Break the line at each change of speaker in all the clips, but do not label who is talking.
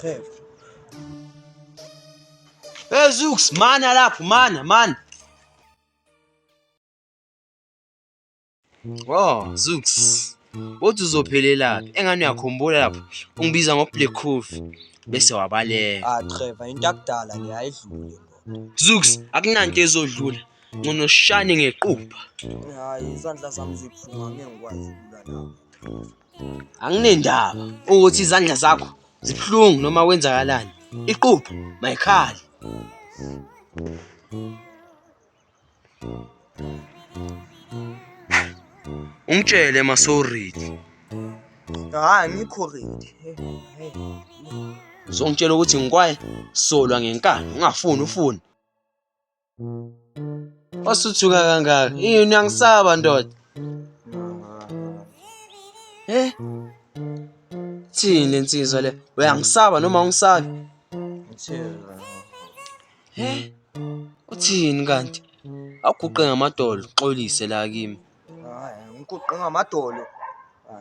Trevor.
Hey Zooks, mana lapho, mana. Oh, Zooks. Uthi uzophelelaphi? Engane uyakhumbula lapho ungibiza ngo-Black Coffee bese wabaleka.
Trevor, into yakudala le ayidlule ngoba.
Zooks, akunanto ezodlula. Ngonoshane ngequpha.
Hayi, izandla zami zibuhlungu angeke ngikwazi ukulala nawe.
Anginendaba ukuthi izandla zakho zibuhlungu noma kwenzakalani. Iqupha mayikhali. Ungitshele masoridi.
Hayi, ngikho ready.
Uzongitshela ukuthi ngikwaye solwa ngenkani, ungafuni ufuni. Wasuthuka kangaka, yini uyangisaba ndoda? Thini lensizwa le? Uyangisaba noma ungisabi? Uthini kanti? Awuguqe ngamadolo, xolise la kimi.
Hayi, ngikuqe ngamadolo.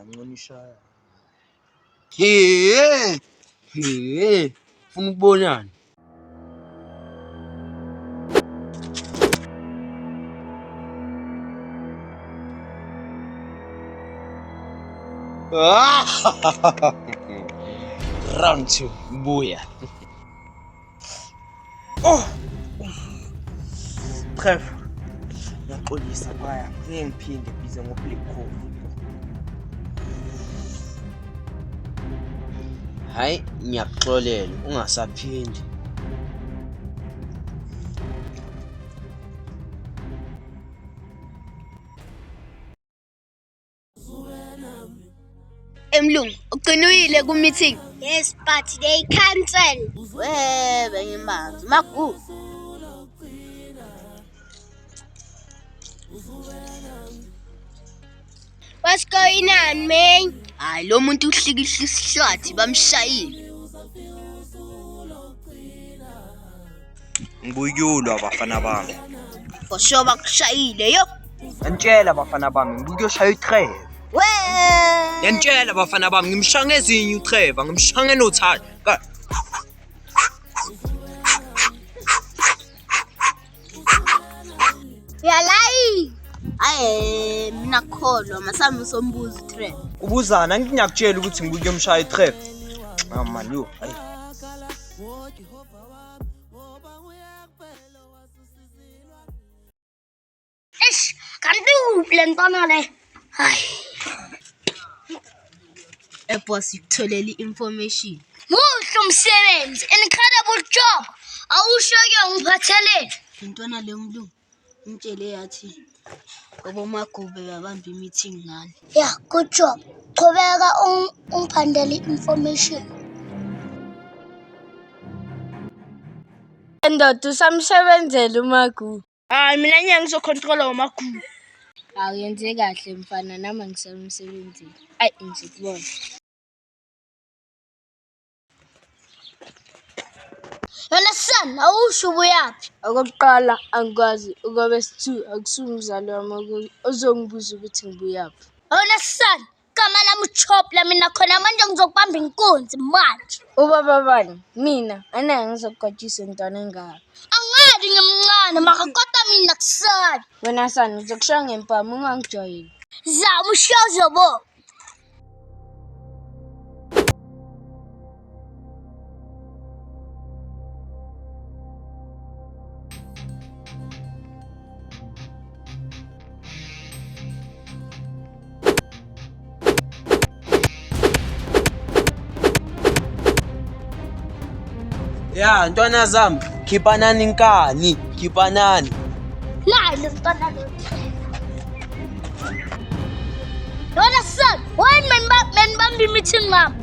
Ngcono ishaya.
Ufuna ukubonana? Round 2, buya.
Trevor, ngiyaxolisa baya. Ngeke ngiphinde bize ngo-Black Coffee.
Hayi, ngiyakuxolela, ungasaphindi.
Emlungu, uqinile ku-meeting?
Yes, but they cancel.
Webe ngimanzi, magu.
What's going on, man?
Hayi, lo muntu uhlikihla isihlathi bamshayile.
Ngibuyulwa abafana bami.
For sure bakushayile yo.
Ngitshela abafana bami, ngibuyoshaya uTrevor.
Ngiyantshela abafana bami, ngimshanga ezinye uTrevor, ngimshanga enothando.
Yalayi.
Hayi, mina kholwa masami sombuzo Trevor.
Ubuzana ngiyakutshela ukuthi ngibuyomshaya uTrevor. Man yo, hayi.
Kanti uphi ntwana le? Hayi.
Boss ukutholela i-information.
Muhle umsebenzi, incredible job. Awusho-ke ngiphatheleni.
Intwana le mlungu umtshele yathi ngoba uMagube babamba i-meeting ngani.
Yeah, good job. Qhubeka ungiphandele information.
Ndoda usamsebenzela uMagube.
Hayi, mina nyanga ngizocontrola uMagube.
Awuyenze kahle mfana, nami ngisemsebenzini. Ayi ngizikubona.
Yona son, awusho ubuyaphi?
Okokuqala angikwazi, okwesithu akusumzali wami ozongibuza ukuthi ngibuyaphi.
Yona son, gama lami uChopla mina khona manje ngizokubamba inkunzi manje.
Ubaba bani? Mina angeke ngizokugajisa intwana engaka.
Angadi ngimncane maka kodwa mina kusala.
Wena sana uzokushaya ngempama ungangijwayeli.
Zama ushozo bo.
Ya, ntwana zami, khiphanani inkani, khiphanani.
La le ntwana le. Yona son, when men bambi meeting ngam.